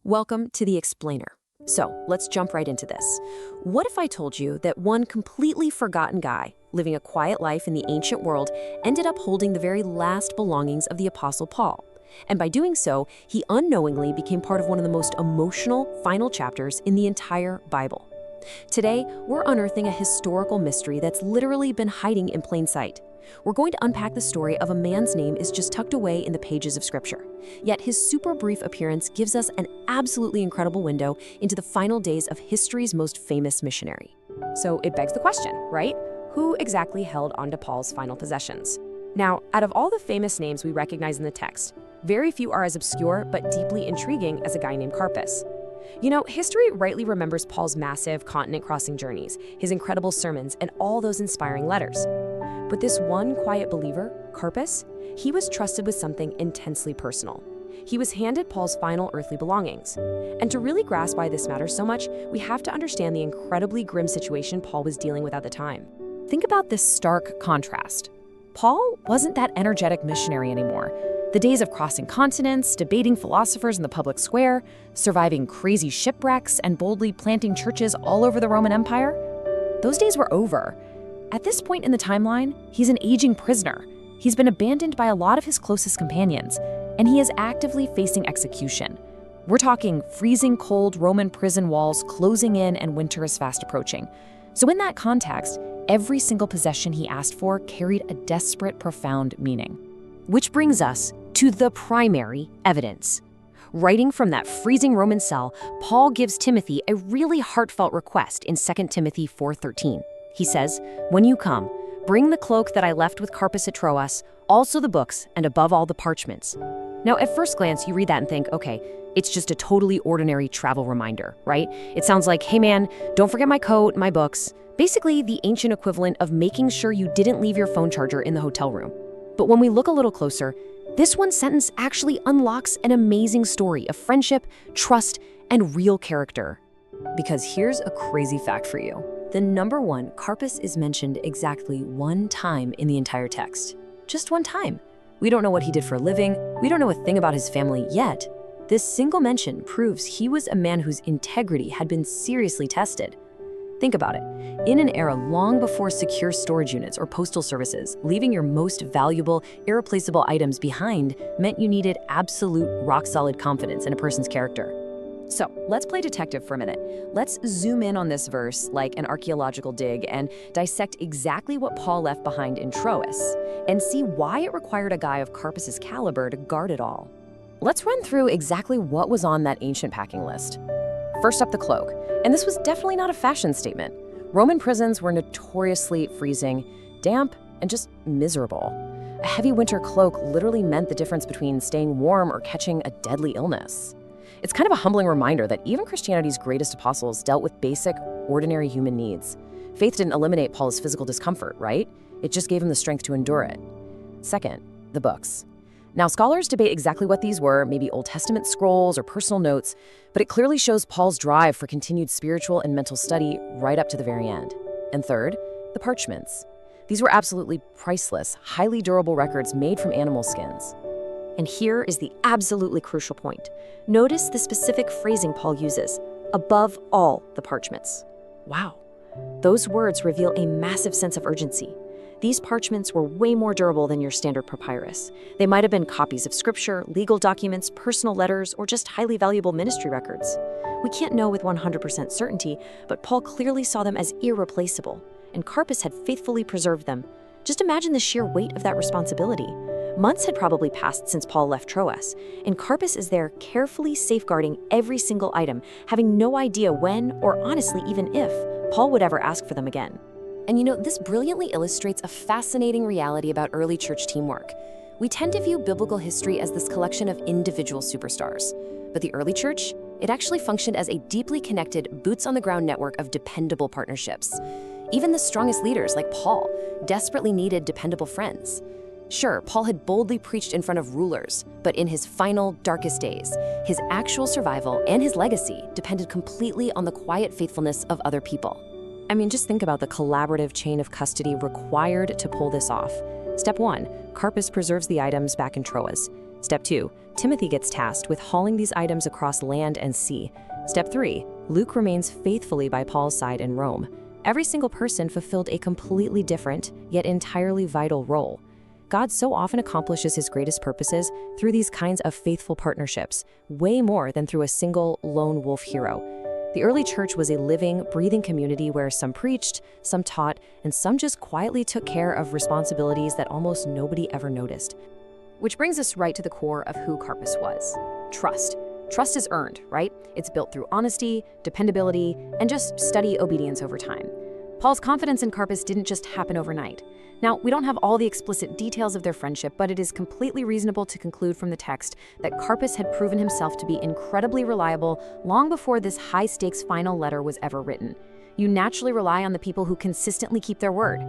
Welcome to The Explainer. So, let's jump right into this. What if I told you that one completely forgotten guy, living a quiet life in the ancient world, ended up holding the very last belongings of the Apostle Paul? And by doing so, he unknowingly became part of one of the most emotional final chapters in the entire Bible. Today, we're unearthing a historical mystery that's literally been hiding in plain sight. We're going to unpack the story of a man's name is just tucked away in the pages of Scripture. Yet his super brief appearance gives us an absolutely incredible window into the final days of history's most famous missionary. So it begs the question, right? Who exactly held onto Paul's final possessions? Now, out of all the famous names we recognize in the text, very few are as obscure but deeply intriguing as a guy named Carpus. You know, history rightly remembers Paul's massive continent-crossing journeys, his incredible sermons, and all those inspiring letters. But this one quiet believer, Carpus, he was trusted with something intensely personal. He was handed Paul's final earthly belongings. And to really grasp why this matters so much, we have to understand the incredibly grim situation Paul was dealing with at the time. Think about this stark contrast. Paul wasn't that energetic missionary anymore. The days of crossing continents, debating philosophers in the public square, surviving crazy shipwrecks, and boldly planting churches all over the Roman Empire, those days were over. At this point in the timeline, he's an aging prisoner. He's been abandoned by a lot of his closest companions, and he is actively facing execution. We're talking freezing cold Roman prison walls closing in and winter is fast approaching. So in that context, every single possession he asked for carried a desperate, profound meaning. Which brings us to the primary evidence. Writing from that freezing Roman cell, Paul gives Timothy a really heartfelt request in 2 Timothy 4:13. He says, "When you come, bring the cloak that I left with Carpus at Troas, also the books, and above all the parchments." Now, at first glance, you read that and think, okay, it's just a totally ordinary travel reminder, right? It sounds like, hey man, don't forget my coat, my books. Basically, the ancient equivalent of making sure you didn't leave your phone charger in the hotel room. But when we look a little closer, this one sentence actually unlocks an amazing story of friendship, trust, and real character. Because here's a crazy fact for you. The number one, Carpus is mentioned exactly one time in the entire text. Just one time. We don't know what he did for a living. We don't know a thing about his family yet. This single mention proves he was a man whose integrity had been seriously tested. Think about it. In an era long before secure storage units or postal services, leaving your most valuable, irreplaceable items behind meant you needed absolute, rock-solid confidence in a person's character. So let's play detective for a minute. Let's zoom in on this verse like an archaeological dig and dissect exactly what Paul left behind in Troas and see why it required a guy of Carpus's caliber to guard it all. Let's run through exactly what was on that ancient packing list. First up, the cloak. And this was definitely not a fashion statement. Roman prisons were notoriously freezing, damp, and just miserable. A heavy winter cloak literally meant the difference between staying warm or catching a deadly illness. It's kind of a humbling reminder that even Christianity's greatest apostles dealt with basic, ordinary human needs. Faith didn't eliminate Paul's physical discomfort, right? It just gave him the strength to endure it. Second, the books. Now, scholars debate exactly what these were, maybe Old Testament scrolls or personal notes, but it clearly shows Paul's drive for continued spiritual and mental study right up to the very end. And third, the parchments. These were absolutely priceless, highly durable records made from animal skins. And here is the absolutely crucial point. Notice the specific phrasing Paul uses, above all the parchments. Wow. Those words reveal a massive sense of urgency. These parchments were way more durable than your standard papyrus. They might have been copies of scripture, legal documents, personal letters, or just highly valuable ministry records. We can't know with 100% certainty, but Paul clearly saw them as irreplaceable, and Carpus had faithfully preserved them. Just imagine the sheer weight of that responsibility. Months had probably passed since Paul left Troas, and Carpus is there carefully safeguarding every single item, having no idea when, or honestly even if, Paul would ever ask for them again. And you know, this brilliantly illustrates a fascinating reality about early church teamwork. We tend to view biblical history as this collection of individual superstars, but the early church, it actually functioned as a deeply connected, boots-on-the-ground network of dependable partnerships. Even the strongest leaders, like Paul, desperately needed dependable friends. Sure, Paul had boldly preached in front of rulers, but in his final, darkest days, his actual survival and his legacy depended completely on the quiet faithfulness of other people. I mean, just think about the collaborative chain of custody required to pull this off. Step 1, Carpus preserves the items back in Troas. Step 2, Timothy gets tasked with hauling these items across land and sea. Step 3, Luke remains faithfully by Paul's side in Rome. Every single person fulfilled a completely different, yet entirely vital role. God so often accomplishes his greatest purposes through these kinds of faithful partnerships, way more than through a single lone wolf hero. The early church was a living, breathing community where some preached, some taught, and some just quietly took care of responsibilities that almost nobody ever noticed. Which brings us right to the core of who Carpus was. Trust. Trust is earned, right? It's built through honesty, dependability, and just steady obedience over time. Paul's confidence in Carpus didn't just happen overnight. Now, we don't have all the explicit details of their friendship, but it is completely reasonable to conclude from the text that Carpus had proven himself to be incredibly reliable long before this high-stakes final letter was ever written. You naturally rely on the people who consistently keep their word.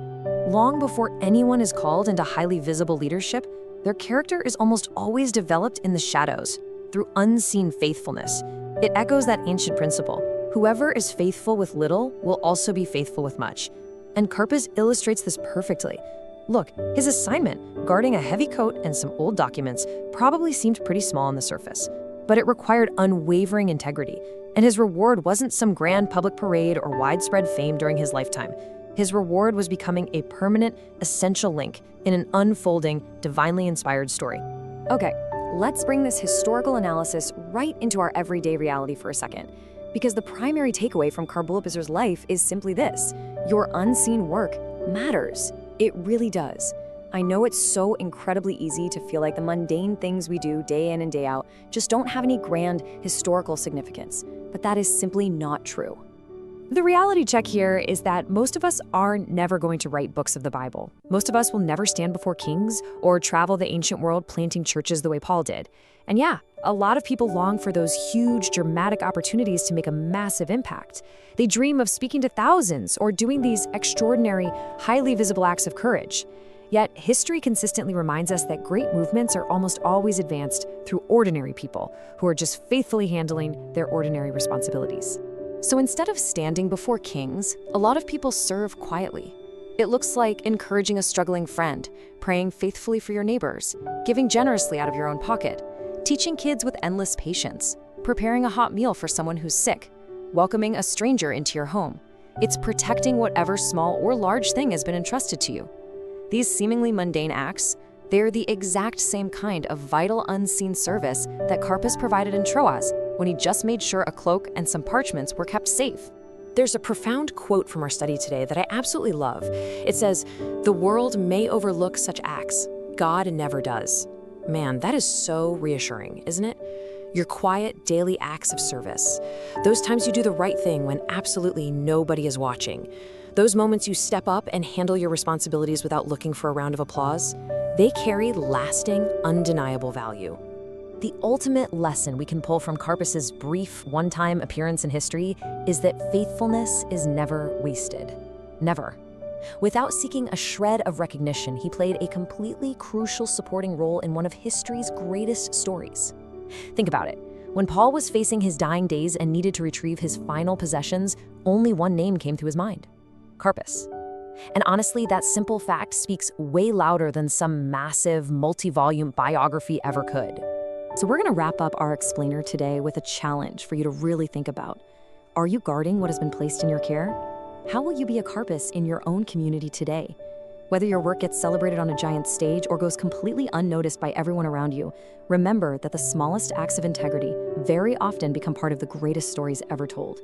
Long before anyone is called into highly visible leadership, their character is almost always developed in the shadows, through unseen faithfulness. It echoes that ancient principle: whoever is faithful with little will also be faithful with much. And Carpus illustrates this perfectly. Look, his assignment, guarding a heavy coat and some old documents, probably seemed pretty small on the surface. But it required unwavering integrity, and his reward wasn't some grand public parade or widespread fame during his lifetime. His reward was becoming a permanent, essential link in an unfolding, divinely inspired story. Okay, let's bring this historical analysis right into our everyday reality for a second. Because the primary takeaway from Carpus's life is simply this: your unseen work matters. It really does. I know it's so incredibly easy to feel like the mundane things we do day in and day out just don't have any grand historical significance, but that is simply not true. The reality check here is that most of us are never going to write books of the Bible. Most of us will never stand before kings or travel the ancient world planting churches the way Paul did. And yeah, a lot of people long for those huge, dramatic opportunities to make a massive impact. They dream of speaking to thousands or doing these extraordinary, highly visible acts of courage. Yet, history consistently reminds us that great movements are almost always advanced through ordinary people who are just faithfully handling their ordinary responsibilities. So instead of standing before kings, a lot of people serve quietly. It looks like encouraging a struggling friend, praying faithfully for your neighbors, giving generously out of your own pocket, teaching kids with endless patience, preparing a hot meal for someone who's sick, welcoming a stranger into your home. It's protecting whatever small or large thing has been entrusted to you. These seemingly mundane acts, they're the exact same kind of vital unseen service that Carpus provided in Troas when he just made sure a cloak and some parchments were kept safe. There's a profound quote from our study today that I absolutely love. It says, "The world may overlook such acts. God never does." Man, that is so reassuring, isn't it? Your quiet, daily acts of service. Those times you do the right thing when absolutely nobody is watching. Those moments you step up and handle your responsibilities without looking for a round of applause. They carry lasting, undeniable value. The ultimate lesson we can pull from Carpus's brief, one-time appearance in history is that faithfulness is never wasted. Never. Without seeking a shred of recognition, he played a completely crucial supporting role in one of history's greatest stories. Think about it. When Paul was facing his dying days and needed to retrieve his final possessions, only one name came to his mind: Carpus. And honestly, that simple fact speaks way louder than some massive, multi-volume biography ever could. So we're going to wrap up our explainer today with a challenge for you to really think about. Are you guarding what has been placed in your care? How will you be a Carpus in your own community today? Whether your work gets celebrated on a giant stage or goes completely unnoticed by everyone around you, remember that the smallest acts of integrity very often become part of the greatest stories ever told.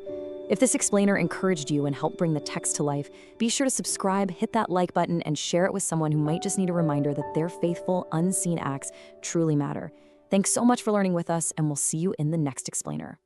If this explainer encouraged you and helped bring the text to life, be sure to subscribe, hit that like button, and share it with someone who might just need a reminder that their faithful, unseen acts truly matter. Thanks so much for learning with us, and we'll see you in the next explainer.